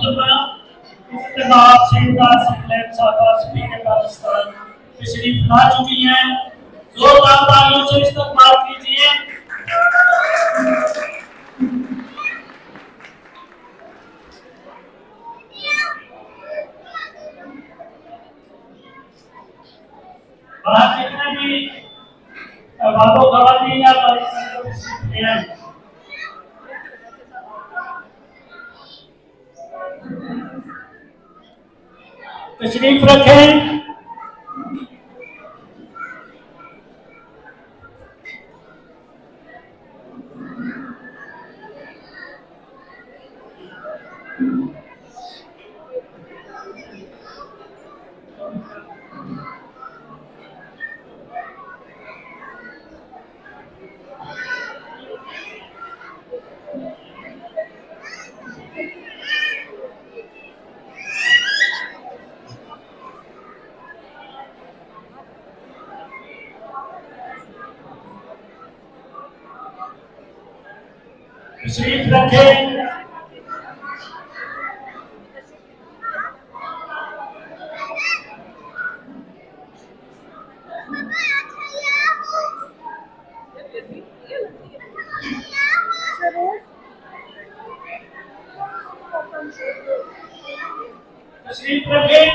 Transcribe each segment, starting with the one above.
इस्तेमाल शहीदार सिंह साहबा सफीर पाकिस्तान तशरीफ ला चुकी हैं। जोरदार तालियों से इस्तेमाल कीजिए। आज जितने भी बाबू खवातीन या तशरीफ रखें। तशरीफ रखें। तशरीफ रखें।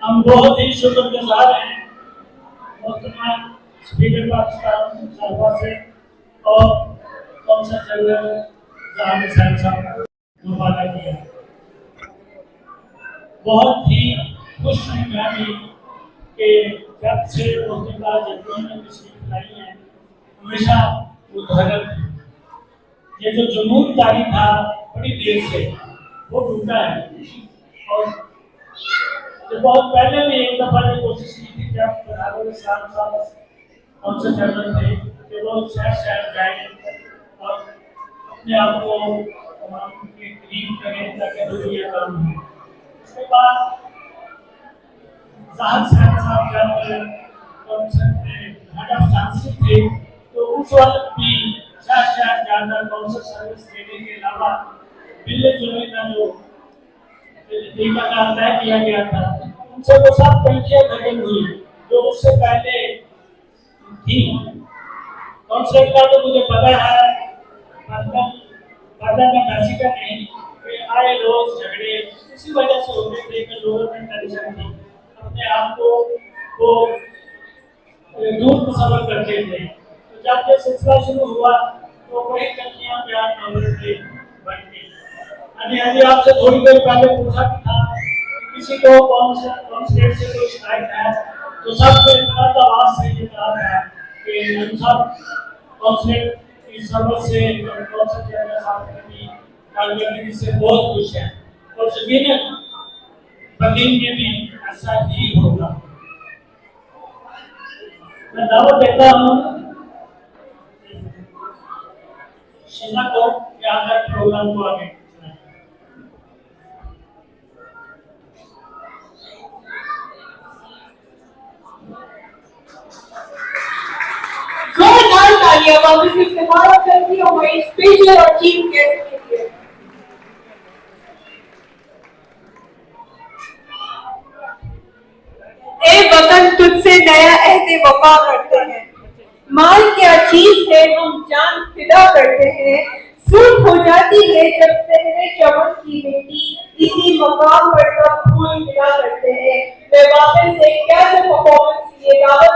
हम बहुत ही शुक्रगुजार हैं स्पीकर पाकिस्तान साहबा से और कौंसल जनरल जाहिर साहब मुबारक किया। बहुत ही खुश हूँ मैं भी कि जब से मुस्तफा जदीद में तशरीफ लाई है हमेशा उदाहरण है। ये जो जुनून तारी था बड़ी देर से वो टूटा है और बहुत पहले भी एक दफा ने कोशिश की थी जब बराबर साहब कौंसल जनरल थे कि वो शहर शहर जाए और अपने आप को के करीब करें ताकि दुनिया काम हो। उसके बाद जाहिर साहब जब कौंसल हेड ऑफ चांसलर थे तो उस वक्त भी शहर शहर जाकर कौंसल सर्विस देने के अलावा बिल्ले जुलने का जो तरीका तय किया गया था उनसे वो सब पेंशन खत्म हुई जो उससे पहले थी। कौंसल का तो मुझे पता है में कैसी का नहीं कि आए रोज झगड़े इसी वजह से होते थे कि लोगों में टेंशन थी अपने आप को वो दूर तस्वर करते थे। तो जब ये सिलसिला शुरू हुआ तो वही कमियां बयान बन गई। अभी आपसे थोड़ी देर पहले पूछा भी था किसी को कौन स्टेट से कोई शिकायत है तो सबको इतना आवाज से ये कहा था कि हम सब कौंसलेट की सर्विस से कौंसल जनरल साहब की कारकर्दगी से बहुत खुश हैं और यकीनन बदीन में भी ऐसा ही होगा। मैं दावत देता हूँ शीला को कि आकर प्रोग्राम को आगे वापस इस्तेमाल करती हूँ हमारी स्पीकर और चीफ गेस्ट के लिए। ए वतन तुझसे नया अहदे वफा करते हैं, माल क्या चीज है हम जान फिदा करते हैं। सूख हो जाती है जब सहरे चमन की बेटी इसी मकाम पर सब फूल मिला करते हैं। मैं वापस एक कैसे परफॉर्मेंस ये दावत